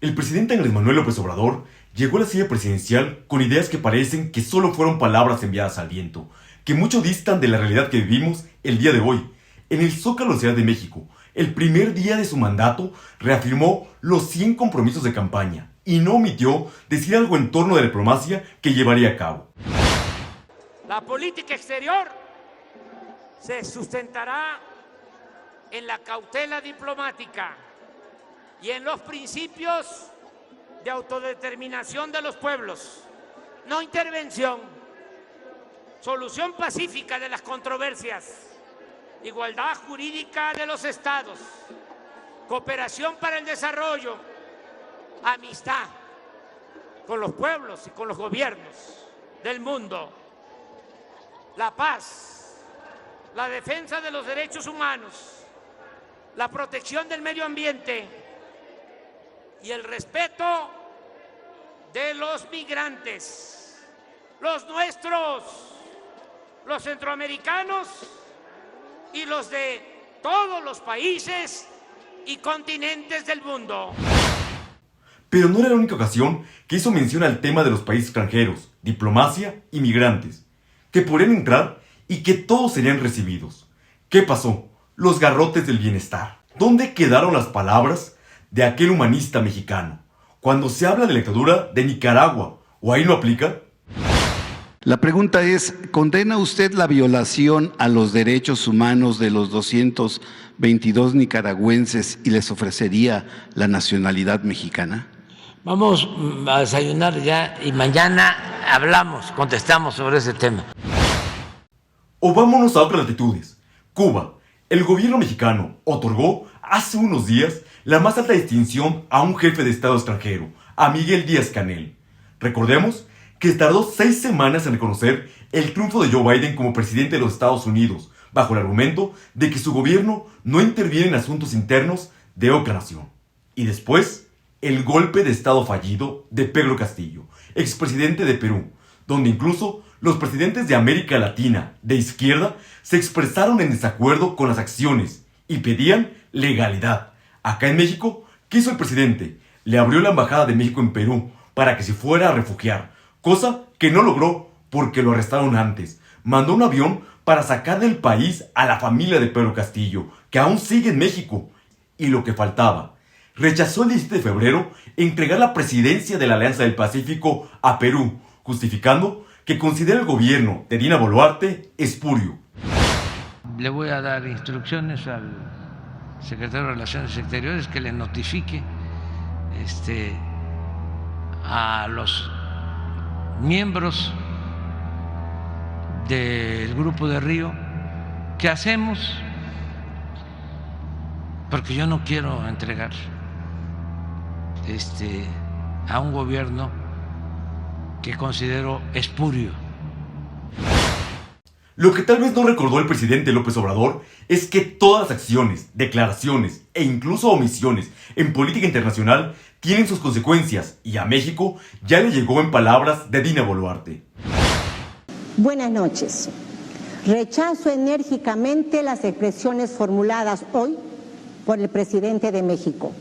El presidente Andrés Manuel López Obrador llegó a la silla presidencial con ideas que parecen que solo fueron palabras enviadas al viento, que mucho distan de la realidad que vivimos el día de hoy. En el Zócalo de la Ciudad de México, el primer día de su mandato, reafirmó los 100 compromisos de campaña y no omitió decir algo en torno de la diplomacia que llevaría a cabo. La política exterior se sustentará en la cautela diplomática y en los principios de autodeterminación de los pueblos, no intervención, solución pacífica de las controversias, igualdad jurídica de los estados, cooperación para el desarrollo, amistad con los pueblos y con los gobiernos del mundo, la paz, la defensa de los derechos humanos, la protección del medio ambiente y el respeto de los migrantes, los nuestros, los centroamericanos y los de todos los países y continentes del mundo. Pero no era la única ocasión que hizo mención al tema de los países extranjeros, diplomacia y migrantes, que podrían entrar y que todos serían recibidos. ¿Qué pasó? Los garrotes del bienestar. ¿Dónde quedaron las palabras de aquel humanista mexicano cuando se habla de la dictadura de Nicaragua? ¿O ahí no aplica? La pregunta es, ¿condena usted la violación a los derechos humanos de los 222 nicaragüenses y les ofrecería la nacionalidad mexicana? Vamos a desayunar ya y mañana contestamos sobre ese tema. O vámonos a otras latitudes. Cuba. El gobierno mexicano otorgó hace unos días la más alta distinción a un jefe de Estado extranjero, a Miguel Díaz-Canel. Recordemos que tardó 6 semanas en reconocer el triunfo de Joe Biden como presidente de los Estados Unidos, bajo el argumento de que su gobierno no interviene en asuntos internos de otra nación. Y después, el golpe de Estado fallido de Pedro Castillo, expresidente de Perú, donde incluso los presidentes de América Latina de izquierda se expresaron en desacuerdo con las acciones y pedían legalidad. Acá en México, ¿qué hizo el presidente? Le abrió la embajada de México en Perú para que se fuera a refugiar, cosa que no logró porque lo arrestaron antes. Mandó un avión para sacar del país a la familia de Pedro Castillo, que aún sigue en México. Y lo que faltaba, rechazó el 17 de febrero entregar la presidencia de la Alianza del Pacífico a Perú, justificando que considera el gobierno de Dina Boluarte espurio. Le voy a dar instrucciones al secretario de Relaciones Exteriores que le notifique a los miembros del Grupo de Río qué hacemos, porque yo no quiero entregar a un gobierno que considero espurio. Lo que tal vez no recordó el presidente López Obrador es que todas las acciones, declaraciones e incluso omisiones en política internacional tienen sus consecuencias y a México ya le llegó en palabras de Dina Boluarte. Buenas noches. Rechazo enérgicamente las expresiones formuladas hoy por el presidente de México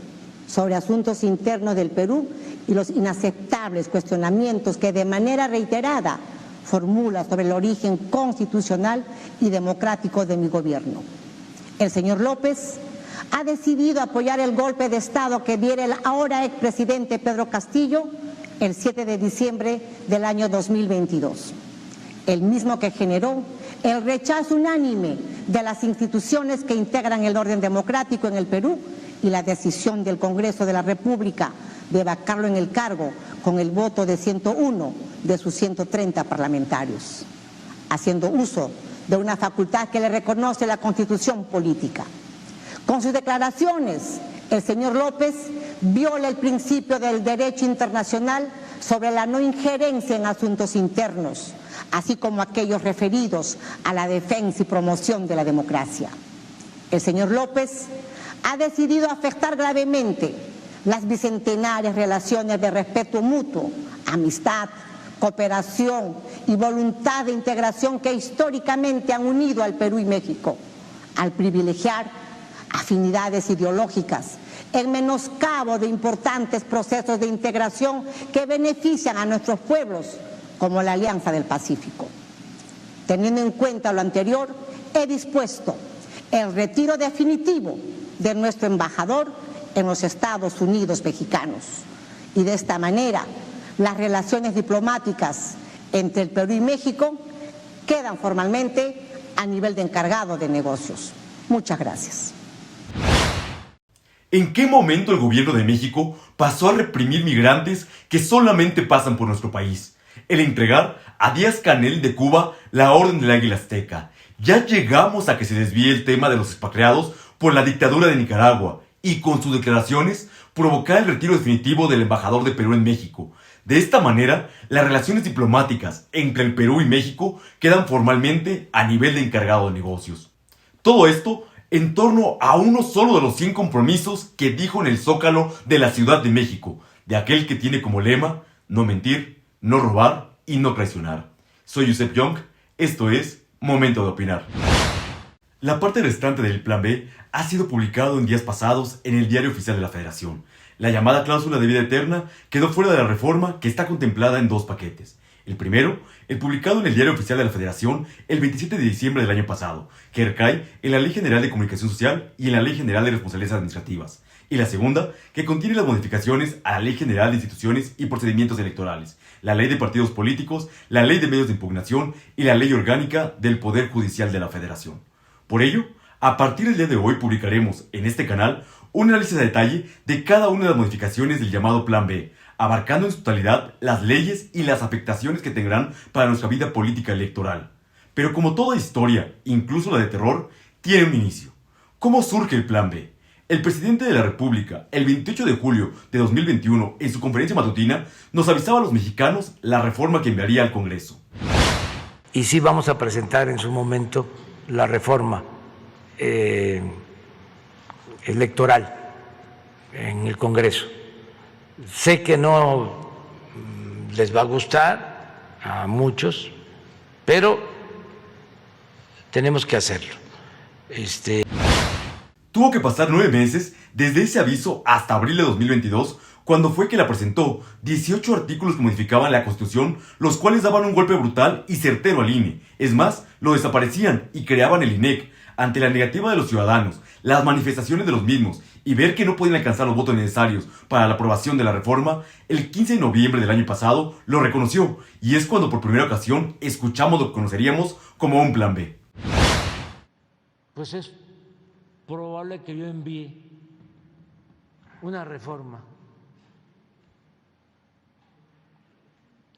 sobre asuntos internos del Perú y los inaceptables cuestionamientos que de manera reiterada formula sobre el origen constitucional y democrático de mi gobierno. El señor López ha decidido apoyar el golpe de Estado que diera el ahora expresidente Pedro Castillo el 7 de diciembre del año 2022, el mismo que generó el rechazo unánime de las instituciones que integran el orden democrático en el Perú y la decisión del Congreso de la República de vacarlo en el cargo con el voto de 101 de sus 130 parlamentarios, haciendo uso de una facultad que le reconoce la Constitución política. Con sus declaraciones, el señor López viola el principio del derecho internacional sobre la no injerencia en asuntos internos, así como aquellos referidos a la defensa y promoción de la democracia. El señor López ha decidido afectar gravemente las bicentenarias relaciones de respeto mutuo, amistad, cooperación y voluntad de integración que históricamente han unido al Perú y México, al privilegiar afinidades ideológicas en menoscabo de importantes procesos de integración que benefician a nuestros pueblos, como la Alianza del Pacífico. Teniendo en cuenta lo anterior, he dispuesto el retiro definitivo de nuestro embajador en los Estados Unidos mexicanos. Y de esta manera, las relaciones diplomáticas entre el Perú y México quedan formalmente a nivel de encargado de negocios. Muchas gracias. ¿En qué momento el gobierno de México pasó a reprimir migrantes que solamente pasan por nuestro país? El entregar a Díaz-Canel de Cuba la Orden del Águila Azteca. Ya llegamos a que se desvíe el tema de los expatriados por la dictadura de Nicaragua y con sus declaraciones provocar el retiro definitivo del embajador de Perú en México. De esta manera, las relaciones diplomáticas entre el Perú y México quedan formalmente a nivel de encargado de negocios. Todo esto en torno a uno solo de los 100 compromisos que dijo en el Zócalo de la Ciudad de México, de aquel que tiene como lema no mentir, no robar y no traicionar. Soy Josep Young, esto es Momento de Opinar. La parte restante del Plan B ha sido publicado en días pasados en el Diario Oficial de la Federación. La llamada cláusula de vida eterna quedó fuera de la reforma que está contemplada en dos paquetes. El primero, el publicado en el Diario Oficial de la Federación el 27 de diciembre del año pasado, que recae en la Ley General de Comunicación Social y en la Ley General de Responsabilidades Administrativas. Y la segunda, que contiene las modificaciones a la Ley General de Instituciones y Procedimientos Electorales, la Ley de Partidos Políticos, la Ley de Medios de Impugnación y la Ley Orgánica del Poder Judicial de la Federación. Por ello, a partir del día de hoy publicaremos en este canal un análisis a detalle de cada una de las modificaciones del llamado Plan B, abarcando en su totalidad las leyes y las afectaciones que tendrán para nuestra vida política electoral. Pero como toda historia, incluso la de terror, tiene un inicio. ¿Cómo surge el Plan B? El presidente de la República, el 28 de julio de 2021, en su conferencia matutina, nos avisaba a los mexicanos la reforma que enviaría al Congreso. Y sí vamos a presentar en su momento la reforma electoral en el Congreso. Sé que no les va a gustar a muchos, pero tenemos que hacerlo. Tuvo que pasar 9 meses desde ese aviso hasta abril de 2022, cuando fue que la presentó 18 artículos que modificaban la Constitución, los cuales daban un golpe brutal y certero al INE. Es más, lo desaparecían y creaban el INEC. Ante la negativa de los ciudadanos, las manifestaciones de los mismos y ver que no podían alcanzar los votos necesarios para la aprobación de la reforma, el 15 de noviembre del año pasado lo reconoció, y es cuando por primera ocasión escuchamos lo que conoceríamos como un Plan B. Pues es probable que yo envíe una reforma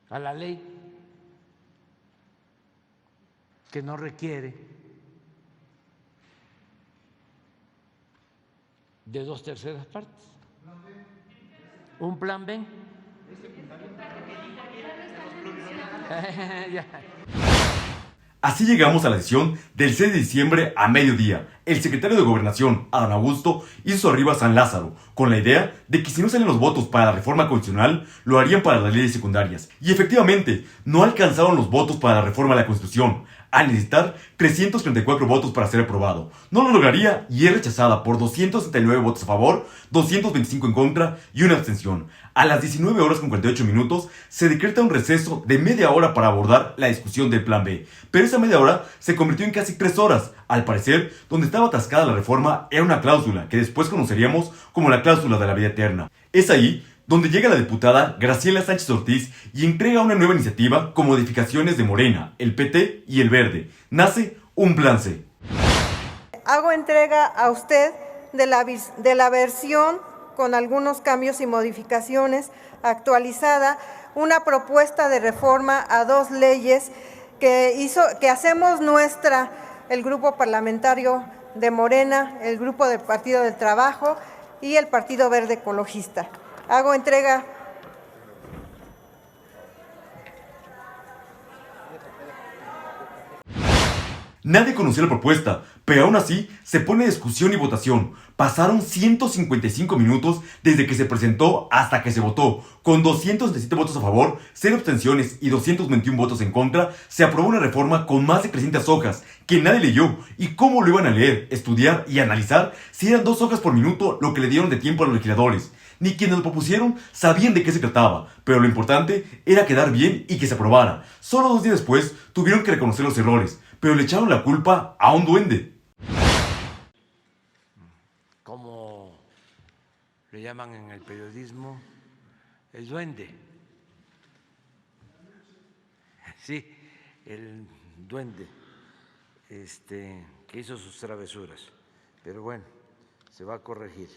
a la ley que no requiere de 2/3 partes. Un plan B. Así llegamos a la sesión del 6 de diciembre a mediodía. El secretario de Gobernación, Adán Augusto, hizo su arribo a San Lázaro, con la idea de que si no salen los votos para la reforma constitucional, lo harían para las leyes secundarias. Y efectivamente, no alcanzaron los votos para la reforma de la Constitución, al necesitar 334 votos para ser aprobado. No lo lograría y es rechazada por 269 votos a favor, 225 en contra y una abstención. A las 19 horas con 48 minutos se decreta un receso de media hora para abordar la discusión del Plan B. Pero esa media hora se convirtió en casi 3 horas. Al parecer, donde estaba atascada la reforma era una cláusula que después conoceríamos como la cláusula de la vida eterna. Es ahí donde llega la diputada Graciela Sánchez Ortiz y entrega una nueva iniciativa con modificaciones de Morena, el PT y el Verde. Nace un Plan C. Hago entrega a usted de la versión con algunos cambios y modificaciones actualizada, una propuesta de reforma a 2 leyes que hacemos nuestra el Grupo Parlamentario de Morena, el Grupo del Partido del Trabajo y el Partido Verde Ecologista. Hago entrega. Nadie conocía la propuesta, pero aún así se pone en discusión y votación. Pasaron 155 minutos desde que se presentó hasta que se votó. Con 277 votos a favor, 0 abstenciones y 221 votos en contra, se aprobó una reforma con más de 300 hojas que nadie leyó. ¿Y cómo lo iban a leer, estudiar y analizar si eran 2 hojas por minuto lo que le dieron de tiempo a los legisladores? Ni quienes lo propusieron sabían de qué se trataba, pero lo importante era quedar bien y que se aprobara. Solo 2 días después tuvieron que reconocer los errores, pero le echaron la culpa a un duende. Como le llaman en el periodismo, el duende. Sí, el duende que hizo sus travesuras. Pero bueno, se va a corregir.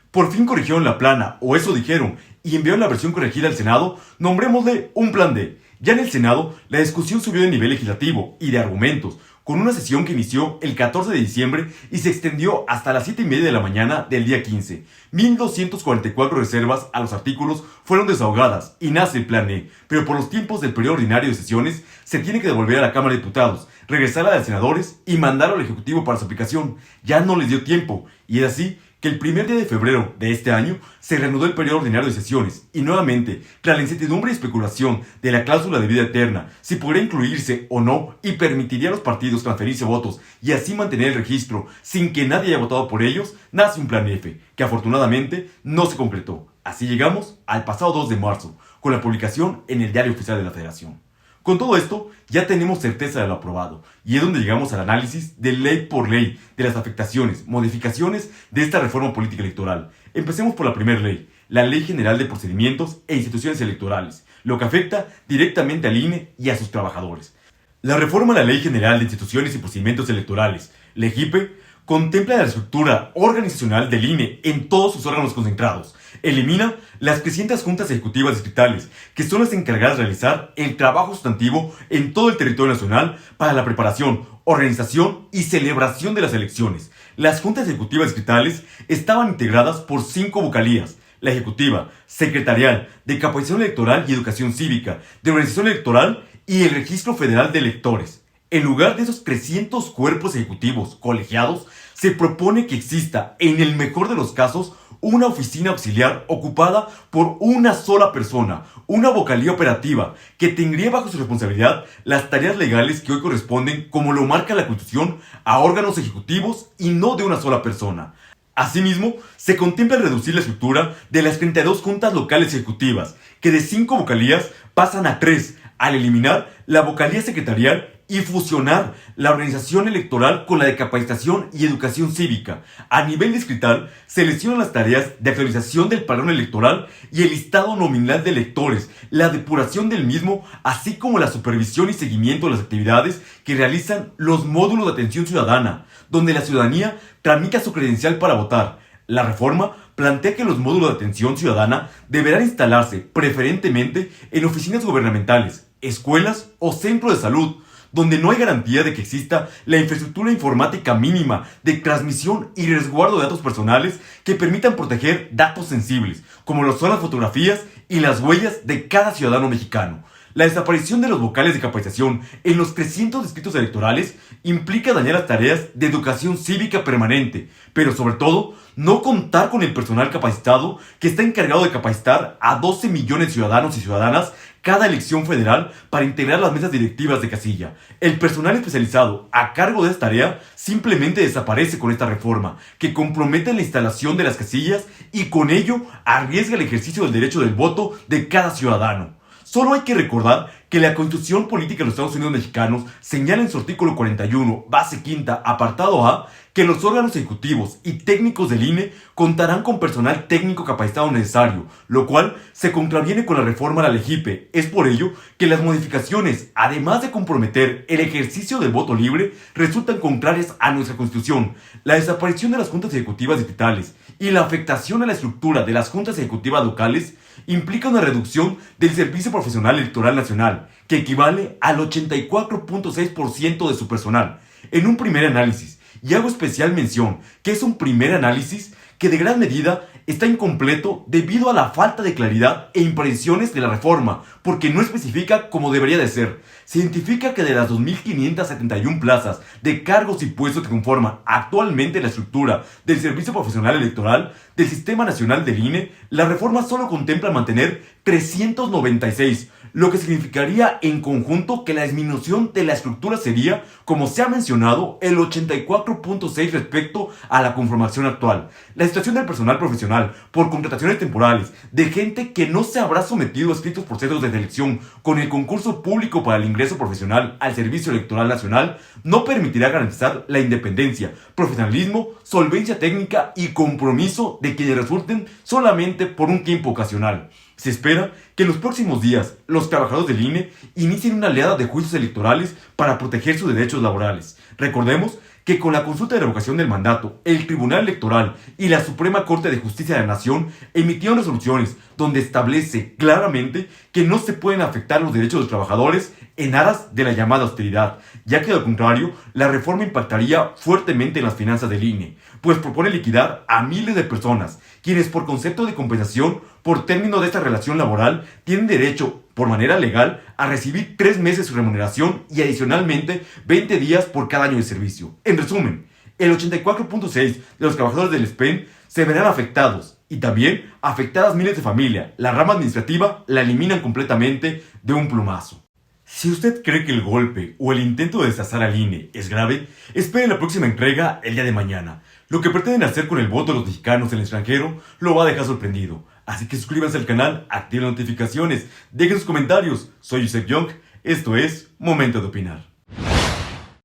Por fin corrigieron la plana, o eso dijeron, y enviaron la versión corregida al Senado, nombrémosle un plan D. Ya en el Senado, la discusión subió de nivel legislativo y de argumentos, con una sesión que inició el 14 de diciembre y se extendió hasta las 7:30 de la mañana del día 15. 1,244 reservas a los artículos fueron desahogadas y nace el plan E, pero por los tiempos del periodo ordinario de sesiones se tiene que devolver a la Cámara de Diputados, regresar a los senadores y mandarlo al Ejecutivo para su aplicación. Ya no les dio tiempo, y es así que el primer día de febrero de este año se reanudó el periodo ordinario de sesiones y nuevamente, tras la incertidumbre y especulación de la cláusula de vida eterna, si podría incluirse o no y permitiría a los partidos transferirse votos y así mantener el registro sin que nadie haya votado por ellos, nace un plan F, que afortunadamente no se concretó. Así llegamos al pasado 2 de marzo, con la publicación en el Diario Oficial de la Federación. Con todo esto, ya tenemos certeza de lo aprobado, y es donde llegamos al análisis de ley por ley de las afectaciones, modificaciones de esta reforma política electoral. Empecemos por la primera ley, la Ley General de Procedimientos e Instituciones Electorales, lo que afecta directamente al INE y a sus trabajadores. La reforma a la Ley General de Instituciones y Procedimientos Electorales, LEGIPE, contempla la estructura organizacional del INE en todos sus órganos concentrados. Elimina las 300 juntas ejecutivas distritales, que son las encargadas de realizar el trabajo sustantivo en todo el territorio nacional para la preparación, organización y celebración de las elecciones. Las juntas ejecutivas distritales estaban integradas por 5 vocalías: la ejecutiva, secretarial, de capacitación electoral y educación cívica, de organización electoral y el registro federal de electores. En lugar de esos 300 cuerpos ejecutivos colegiados, se propone que exista, en el mejor de los casos, una oficina auxiliar ocupada por una sola persona, una vocalía operativa, que tendría bajo su responsabilidad las tareas legales que hoy corresponden, como lo marca la Constitución, a órganos ejecutivos y no de una sola persona. Asimismo, se contempla reducir la estructura de las 32 juntas locales ejecutivas, que de 5 vocalías pasan a 3, al eliminar la vocalía secretarial y fusionar la organización electoral con la de capacitación y educación cívica. A nivel distrital, se lesionan las tareas de actualización del padrón electoral y el listado nominal de electores, la depuración del mismo, así como la supervisión y seguimiento de las actividades que realizan los módulos de atención ciudadana, donde la ciudadanía tramita su credencial para votar. La reforma plantea que los módulos de atención ciudadana deberán instalarse preferentemente en oficinas gubernamentales, escuelas o centros de salud, donde no hay garantía de que exista la infraestructura informática mínima de transmisión y resguardo de datos personales que permitan proteger datos sensibles, como lo son las fotografías y las huellas de cada ciudadano mexicano. La desaparición de los vocales de capacitación en los 300 distritos electorales implica dañar las tareas de educación cívica permanente, pero sobre todo, no contar con el personal capacitado que está encargado de capacitar a 12 millones de ciudadanos y ciudadanas cada elección federal para integrar las mesas directivas de casilla. El personal especializado a cargo de esta tarea simplemente desaparece con esta reforma, que compromete la instalación de las casillas y con ello arriesga el ejercicio del derecho del voto de cada ciudadano. Solo hay que recordar que la Constitución Política de los Estados Unidos Mexicanos señala en su artículo 41, base quinta, apartado A, que los órganos ejecutivos y técnicos del INE contarán con personal técnico capacitado necesario, lo cual se contraviene con la reforma a la LEGIPE. Es por ello que las modificaciones, además de comprometer el ejercicio del voto libre, resultan contrarias a nuestra Constitución. La desaparición de las juntas ejecutivas distritales y la afectación a la estructura de las juntas ejecutivas locales implica una reducción del Servicio Profesional Electoral Nacional, que equivale al 84.6% de su personal. En un primer análisis, y hago especial mención que es un primer análisis que de gran medida está incompleto debido a la falta de claridad e imprecisiones de la reforma, porque no especifica como debería de ser. Se identifica que de las 2.571 plazas de cargos y puestos que conforman actualmente la estructura del Servicio Profesional Electoral del Sistema Nacional del INE, la reforma solo contempla mantener 396, lo que significaría en conjunto que la disminución de la estructura sería, como se ha mencionado, el 84.6 respecto a la conformación actual. La situación del personal profesional por contrataciones temporales de gente que no se habrá sometido a estrictos procesos de selección con el concurso público para el ingreso profesional al Servicio Electoral Nacional no permitirá garantizar la independencia, profesionalismo, solvencia técnica y compromiso de quienes resulten solamente por un tiempo ocasional. Se espera que en los próximos días los trabajadores del INE inicien una oleada de juicios electorales para proteger sus derechos laborales. Recordemos que con la consulta de revocación del mandato, el Tribunal Electoral y la Suprema Corte de Justicia de la Nación emitieron resoluciones donde establece claramente que no se pueden afectar los derechos de los trabajadores en aras de la llamada austeridad, ya que de lo contrario, la reforma impactaría fuertemente en las finanzas del INE, pues propone liquidar a miles de personas, quienes por concepto de compensación por término de esta relación laboral tienen derecho, por manera legal, a recibir 3 meses de remuneración y adicionalmente 20 días por cada año de servicio. En resumen, el 84.6 de los trabajadores del SPEN se verán afectados y también afectadas miles de familias. La rama administrativa la eliminan completamente de un plumazo. Si usted cree que el golpe o el intento de deshazar al INE es grave, espere la próxima entrega el día de mañana. Lo que pretenden hacer con el voto de los mexicanos en el extranjero lo va a dejar sorprendido. Así que suscríbanse al canal, activen las notificaciones, dejen sus comentarios. Soy Yusef Young, esto es Momento de Opinar.